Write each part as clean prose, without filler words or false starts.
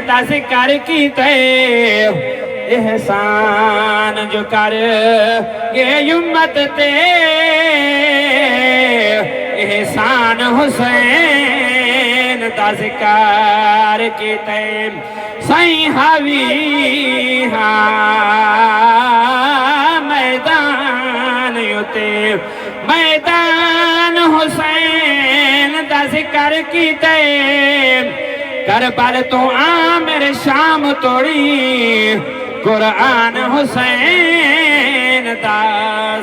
دا ذکر کیتے احسان جو کر گئے امت تے احسان حسین دا ذکر کیتے سائیں حاوی میدان یوتے میدان حسین دا ذکر کیتے کربل تو عامر شام توڑی قرآن حسین دا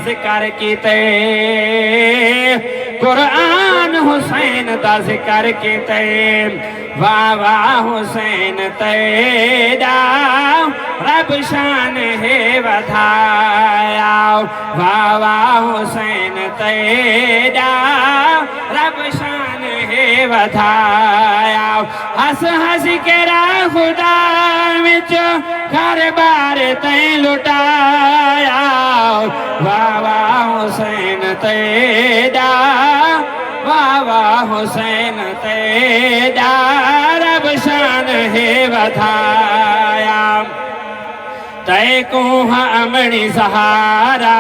ذکر کیتے قرآن حسین دا ذکر کیتے واہ واہ حسین تیرا رب شان ہے ودھایا واہ واہ حسین تیرا رب شان ہے ودھایا ہس ہس کے راہ خدا وچ گھر بار تیں لٹایا واہ واہ حسین تیرا واہ واہ حسین تیرا رب شان ہے ودھایا تے کو امنی سہارا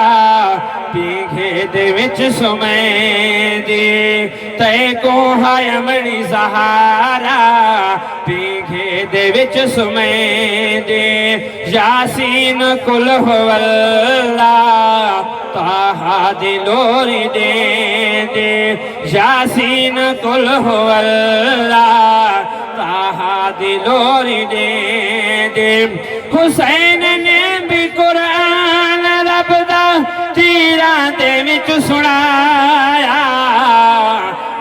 پیگھے دے وچ سمیں دی تے کو امنی سہارا پیگھے دے وچ سمیں دی یاسین کل اللہ طاہا دی لوری دے دے یاسین کل اللہ طاہا دی لوری دے دے حسین نے بھی قرآن رب دا تیران دے وچ سنایا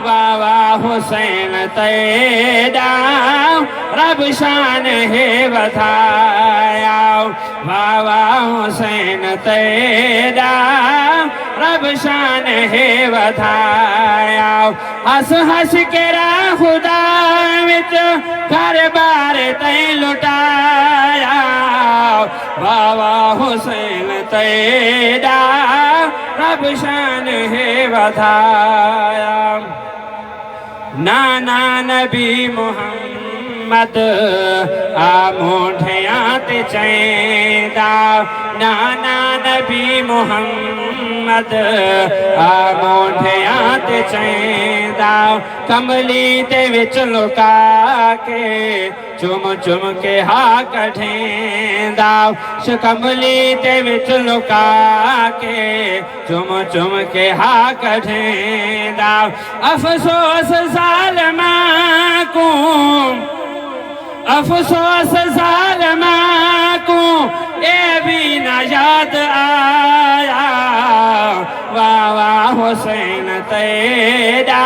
واہ واہ حسین تیرا رب شان ہے ودھایا واہ واہ حسین تیرا رب شان ہے ودھایا ہس ہس کے راہ خدا وچ گھر بار تیں لٹایا واہ واہ حسین تیرا رب شان ہے ودھایا نانا نبی محمد آموٹھیاں تے چیندا نانا نبی محمد آموٹھیاں تے چیندا کملی تے وچ لکا کے چم چم کے ہاں کٹھیندا کملی تے وچ لکا کے چم چم کے ہاں کٹھیندا افسوس ظالماں کو افسوس ظالماں کو اے بھی نہ یاد آیا واہ واہ حسین تیرا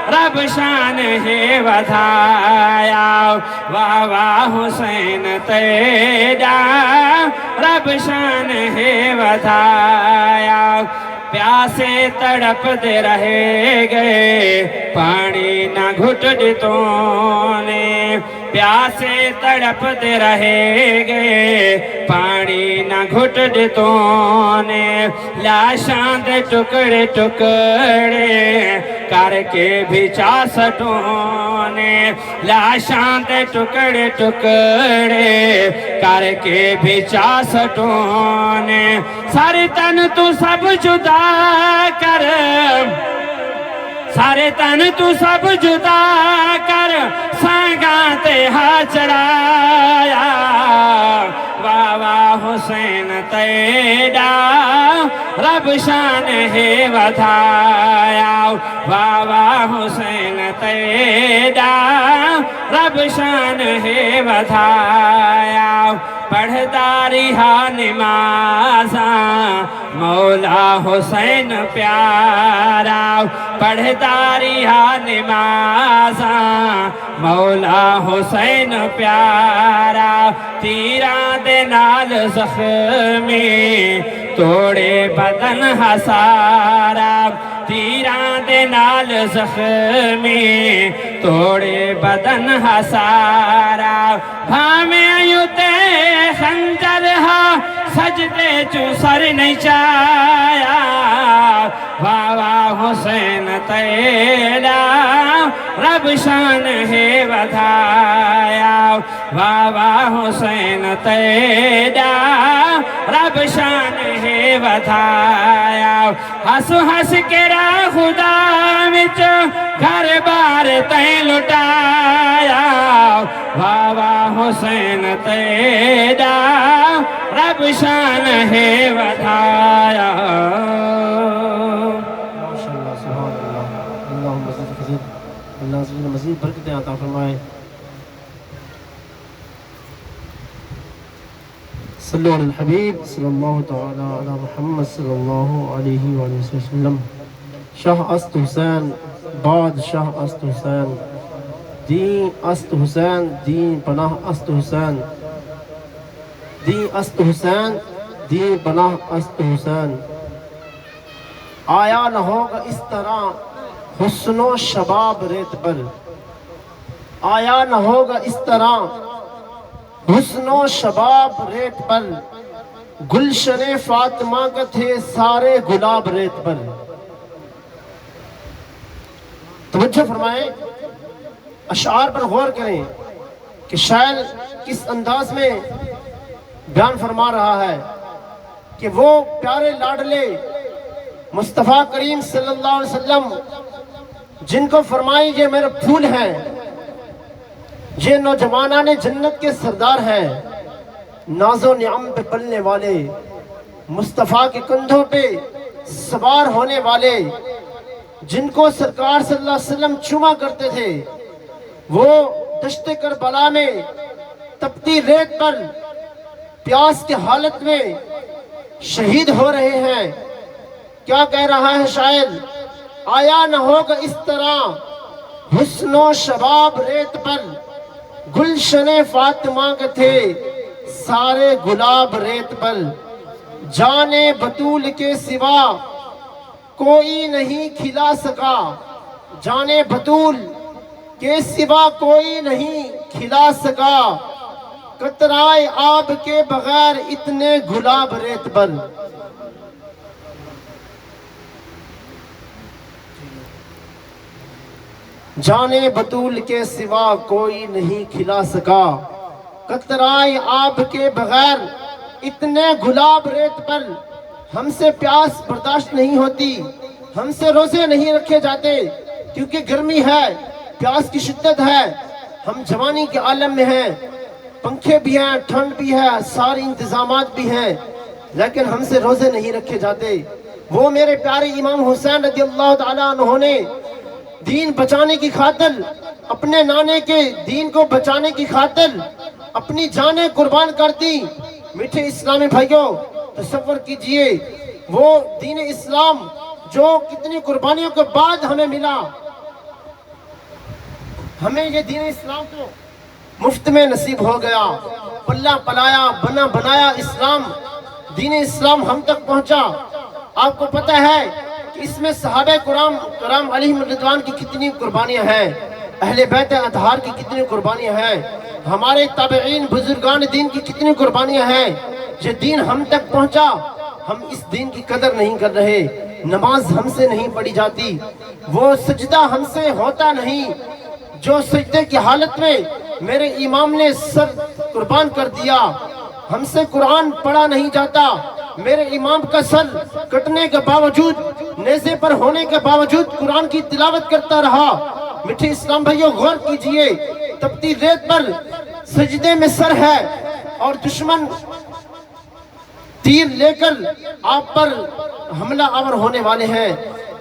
رب شان ہے ودھایا واہ واہ حسین تیرا رب شان ہے ودھایا پیاسے تڑپ دے رہے گئے پانی نہ گھٹ دتوں نے پیاسے تڑپ دے رہے گئے پانی نہ گھٹ دتوں نے لاشاں دے ٹکڑے ٹکڑے کر کے بھی چاسٹوں نے لاشاں دے ٹکڑے ٹکڑے کر کے بھی چاسٹوں نے سارے تن تو سب جدا کر سارے تن تو سب جدا کر سانگاں تے ہاں چڑھایا واہ واہ حسین تیرا رب شان ہے ودھایا واہ واہ حسین تیرا رب شان ہے ودھایا پڑھتا رہا نمازاں مولا حسین پیارا پڑھتا رہا نمازاں مولا حسین پیارا تیراں دے نال زخمی توڑے بدن ہسارا تیراں دے نال زخمی توڑے بدن ہسارا بھامیں یوتے خنجر ہا سجدے چو سر نہیں چایا واہ واہ حسین تیرا رب شان ہے ودھایا واہ واہ حسین تیرا رب شان ہے بتایا ہس ہس کے را خدا وچ گھر بار تے لٹایا واہ واہ حسین تیرا رب شان ہے بتایا ماشاءاللہ سبحان اللہ اللہم مزید برکتیں عطا فرمائے صلو علی الحبیب صلی اللہ تعالی علی محمد صلی اللہ علیہ وآلہ وسلم شاہ است حسین بادشاہ است حسین دین است حسین دین پناہ است حسین دین است حسین دین پناہ است حسین آیا نہ ہوگا اس طرح حسن و شباب ریت پر آیا نہ ہوگا اس طرح حسن و شباب ریت پر گلشن فاطمہ کا تھے سارے گلاب ریت پر توجہ فرمائیں اشعار پر غور کریں کہ شاعر کس انداز میں بیان فرما رہا ہے کہ وہ پیارے لاڈلے مصطفیٰ کریم صلی اللہ علیہ وسلم جن کو فرمائی یہ میرے پھول ہیں یہ نوجوانان جنت کے سردار ہیں ناز و نعم پہ پلنے والے مصطفیٰ کے کندھوں پہ سوار ہونے والے جن کو سرکار صلی اللہ علیہ وسلم چوما کرتے تھے وہ دشت کربلا میں تپتی ریت پر پیاس کی حالت میں شہید ہو رہے ہیں کیا کہہ رہا ہے شاعر آیا نہ ہوگا اس طرح حسن و شباب ریت پر گلشن فاطمہ کے تھے سارے گلاب ریت پر جانے بطول کے سوا کوئی نہیں کھلا سکا جانے بطول کے سوا کوئی نہیں کھلا سکا قطرائے آب کے بغیر اتنے گلاب ریت پر جانے بطول کے سوا کوئی نہیں کھلا سکا قطرائے آب کے بغیر اتنے گلاب ریت پر ہم سے پیاس برداشت نہیں ہوتی ہم سے روزے نہیں رکھے جاتے کیونکہ گرمی ہے پیاس کی شدت ہے ہم جوانی کے عالم میں ہیں پنکھے بھی ہیں ٹھنڈ بھی ہے ساری انتظامات بھی ہیں لیکن ہم سے روزے نہیں رکھے جاتے وہ میرے پیارے امام حسین رضی اللہ تعالیٰ عنہ نے دین بچانے کی خاطر اپنے نانے کے دین کو بچانے کی خاطر اپنی جانیں قربان کر دی میٹھے اسلامی بھائیوں تصور کیجئے وہ دین اسلام جو کتنی قربانیوں کے بعد ہمیں ملا ہمیں یہ دین اسلام کو مفت میں نصیب ہو گیا پلہ پلایا بنا بنایا اسلام دین اسلام ہم تک پہنچا آپ کو پتہ ہے کہ اس میں صحابہ کرام علیہم رضوان کی کتنی قربانیاں ہیں اہل بیت اطہار کی کتنی قربانیاں ہیں ہمارے تابعین بزرگان دین کی کتنی قربانیاں ہیں یہ دین ہم تک پہنچا ہم اس دین کی قدر نہیں کر رہے نماز ہم سے نہیں پڑھی جاتی وہ سجدہ ہم سے ہوتا نہیں جو سجدے کی حالت میں میرے امام نے سر قربان کر دیا ہم سے قرآن پڑھا نہیں جاتا میرے امام کا سر کٹنے کے باوجود نیزے پر ہونے کے باوجود قرآن کی تلاوت کرتا رہا میٹھے اسلام بھائیوں غور کیجئے تپتی ریت پر سجدے میں سر ہے اور دشمن تیر لے کر آپ پر حملہ آور ہونے والے ہیں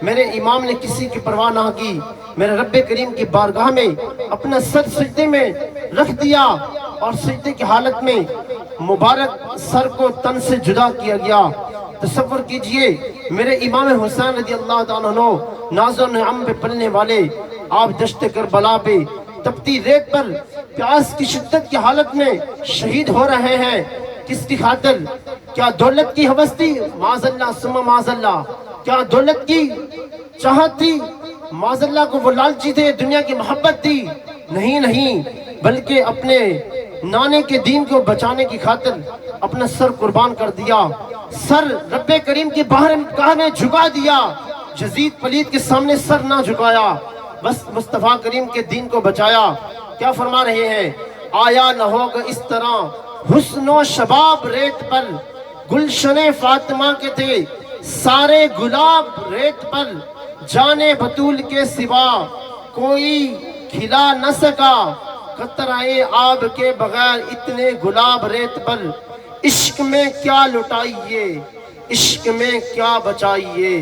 میرے امام نے کسی کی پرواہ نہ کی میرے رب کریم کی بارگاہ میں اپنا سر سجدے میں رکھ دیا اور سجدے کی حالت میں مبارک سر کو تن سے جدا کیا گیا تصور کیجئے میرے امام حسین رضی اللہ تعالیٰ عنہ ناز و نعم پہ پلنے والے آپ دشت کربلا پہ تپتی ریت پر پیاس کی شدت کی حالت میں شہید ہو رہے ہیں کس کی خاطر کیا دولت کی حوث تھی معاذ اللہ ثم معاذ اللہ کیا دولت کی چاہت تھی معاذ اللہ کو وہ لالچی تھے دنیا کی محبت تھی نہیں بلکہ اپنے نانے کے دین کو بچانے کی خاطر اپنا سر قربان کر دیا سر رب کریم کی بارگاہ میں جھکا دیا یزید پلید کے سامنے سر نہ جھکایا بس مصطفیٰ کریم کے دین کو بچایا کیا فرما رہے ہیں آیا نہ ہوگا اس طرح حسن و شباب ریت پر گلشن فاطمہ کے تھے سارے گلاب ریت پر جانے بطول کے سوا کوئی کھلا نہ سکا قطرۂ آب کے بغیر اتنے گلاب ریت پر عشق میں کیا لٹائیے عشق میں کیا بچائیے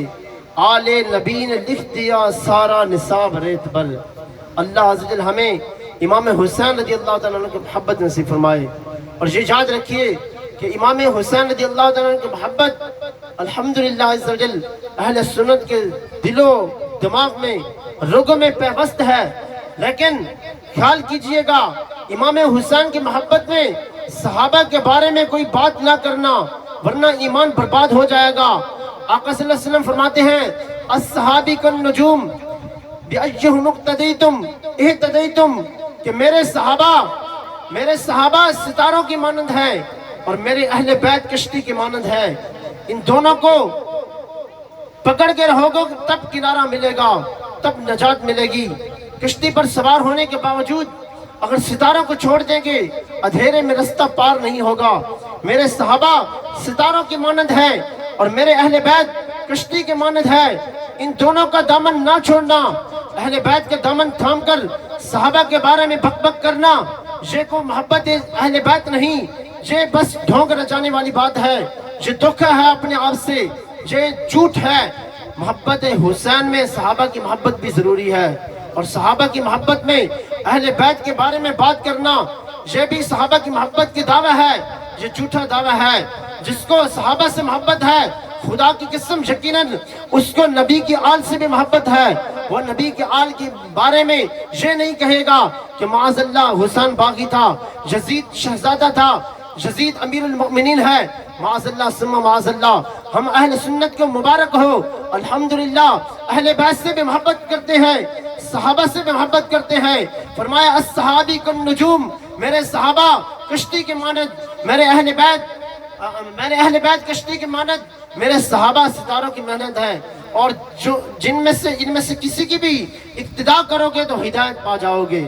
آل نبی نے لکھ دیا سارا نصاب ریت پر۔ اللہ عز و جل ہمیں امام حسین رضی اللہ تعالیٰ عنہ کی محبت نصیب فرمائے، اور یہ یاد رکھیے کہ امام حسین رضی اللہ تعالیٰ عنہ کی محبت الحمدللہ عز و جل اہل سنت کے دل و دماغ میں رگوں میں پیوست ہے، لیکن خیال کیجئے گا امام حسین کی محبت میں صحابہ کے بارے میں کوئی بات نہ کرنا، ورنہ ایمان برباد ہو جائے گا۔ آقا صلی اللہ علیہ وسلم فرماتے ہیں الصحابی کالنجوم بِأَيِّهِمْ اقْتَدَيْتُمْ اهْتَدَيْتُمْ کہ میرے صحابہ ستاروں کی مانند ہیں اور میرے اہل بیت کشتی کی مانند ہیں، ان دونوں کو پکڑ کے رہو گے تب کنارہ ملے گا، تب نجات ملے گی۔ کشتی پر سوار ہونے کے باوجود اگر ستاروں کو چھوڑ دیں گے اندھیرے میں رستہ پار نہیں ہوگا۔ میرے صحابہ ستاروں کی مانند ہیں اور میرے اہل بیت کشتی کے مانند ہے، ان دونوں کا دامن نہ چھوڑنا، اہل بیت کے دامن تھام کر صحابہ کے بارے میں بک بک کرنا، یہ کو محبت اہل بیت نہیں، یہ بس ڈھونگ رچانے والی بات ہے، یہ دھوکہ ہے اپنے آپ سے، یہ جھوٹ ہے۔ محبت حسین میں صحابہ کی محبت بھی ضروری ہے، اور صحابہ کی محبت میں اہل بیت کے بارے میں بات کرنا یہ بھی صحابہ کی محبت کی دعویٰ ہے، یہ جھوٹا دعویٰ ہے۔ جس کو صحابہ سے محبت ہے خدا کی قسم یقیناً اس کو نبی کی آل سے بھی محبت ہے، وہ نبی کے آل کے بارے میں یہ نہیں کہے گا کہ معاذ اللہ حسین باغی تھا، یزید شہزادہ تھا، یزید امیر المؤمنین ہے، معاذ اللہ ثم معاذ اللہ۔ ہم اہل سنت کو مبارک ہو الحمدللہ اہل بیت سے بھی محبت کرتے ہیں، صحابہ سے بھی محبت کرتے ہیں۔ فرمایا الصحابی کالنجوم میرے صحابہ کشتی کے مانند، میرے اہل بیت کشتی کے مانند، میرے صحابہ ستاروں کی مانند ہیں، اور ان میں سے کسی کی بھی اقتداء کرو گے تو ہدایت پا جاؤ گے۔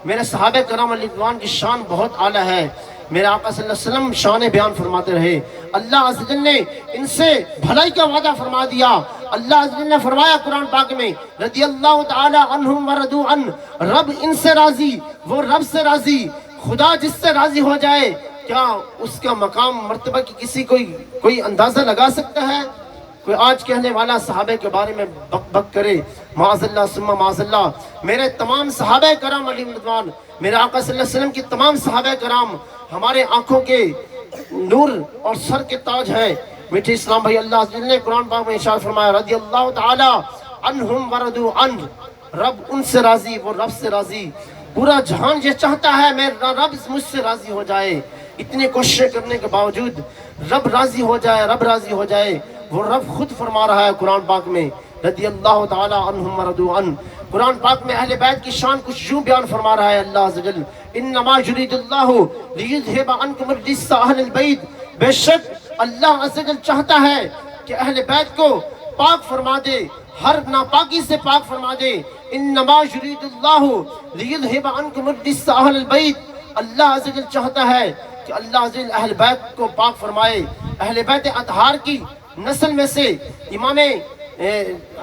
میرے صحابہ کرام علیہ رضوان کی شان بہت اعلیٰ ہے، میرے آقا صلی اللہ علیہ وسلم شان بیان فرماتے رہے۔ اللہ عز و جل نے ان سے بھلائی کا وعدہ فرما دیا۔ اللہ عز و جل نے فرمایا قرآن پاک میں رضی اللہ تعالی عنہم ورضوا عنہ، رب ان سے راضی، وہ رب سے راضی۔ خدا جس سے راضی ہو جائے کیا اس کا مقام مرتبہ کی کسی کوئی اندازہ لگا سکتا ہے؟ کوئی آج کہنے والا صحابہ کے بارے میں بک بک کرے، معاذ اللہ ثم معاذ اللہ۔ میرے تمام صحابہ کرام علیہ رضوان، میرے آقا صلی اللہ علیہ وسلم کی تمام صحابہ کرام ہمارے آنکھوں کے نور اور سر کے تاج ہیں۔ میٹھے اسلام بھائی، اللہ عز و جل نے قرآن پاک میں ارشاد فرمایا رضی اللہ تعالی عنہم ورضوا عنہ، رب ان سے راضی، وہ رب سے راضی۔ پورا جہان یہ چاہتا ہے میرا رب مجھ سے راضی ہو جائے، اتنی کوششیں کرنے کے باوجود رب راضی ہو جائے، رب راضی ہو جائے۔ وہ رب خود فرما رہا ہے قرآن پاک میں رضی اللہ تعالی عنہم ورضوا عنہ۔ قرآن پاک میں اہل بیت کی شان کچھ یوں بیان فرما رہا ہے اللہ عز و جل، انما یرید اللہ لیذھب عنکم الرجس اہل البیت، بے شک اللہ عز و جل چاہتا ہے کہ اہل بیت کو پاک فرما دے، ہر ناپاکی سے پاک فرما دے۔ انما یرید اللہ لیذھب عنکم الرجس اہل البیت، اللہ عز و جل چاہتا ہے کہ اللہ عز و جل اہل بیت کو پاک فرمائے۔ اہل بیت اطہار کی نسل میں سے امام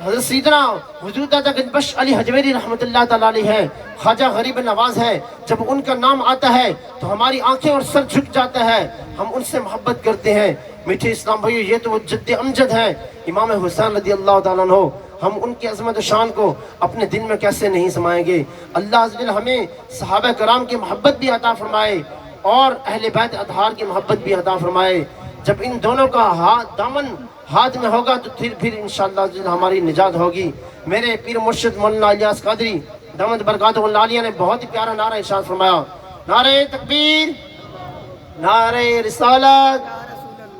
حضرت سیدنا حضور دادا گنجبخش علی حجویری رحمۃ اللہ تعالیٰ علیہ ہے، خواجہ غریب نواز ہے۔ جب ان کا نام آتا ہے تو ہماری آنکھیں اور سر جھک جاتا ہے، ہم ان سے محبت کرتے ہیں۔ میٹھے اسلام بھائیو، یہ تو وہ جد امجد ہے امام حسین رضی اللہ تعالیٰ عنہ، ہم ان کی عظمت و شان کو اپنے دل میں کیسے نہیں سمائیں گے۔ اللہ عز و جل ہمیں صحابہ کرام کی محبت بھی عطا فرمائے اور اہل بیت اطہار کی محبت بھی عطا فرمائے۔ جب ان دونوں کا دامن ہاتھ میں ہوگا تو پھر انشاءاللہ ہماری نجات ہوگی۔ میرے پیر مرشد مولانا الیاس قادری دامت برکاتہ اللہ علیہ نے بہت ہی پیارا نعرہ ارشاد فرمایا، نعرہ تکبیر، نعرہ رسالت،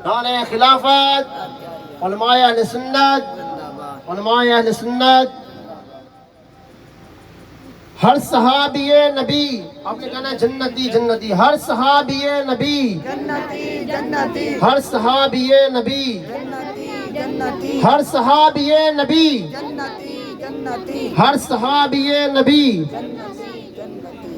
نعرہ خلافت، علماء اہل سنت، علماء اہل سنت۔ ہر صحابی نبی، آپ نے کہنا ہے جنتی جنتی، ہر صحابی نبی جنتی جنتی، ہر صحابی نبی جنتی جنتی، ہر صحابی نبی جنتی جنتی، ہر صحابی نبی جنتی جنتی۔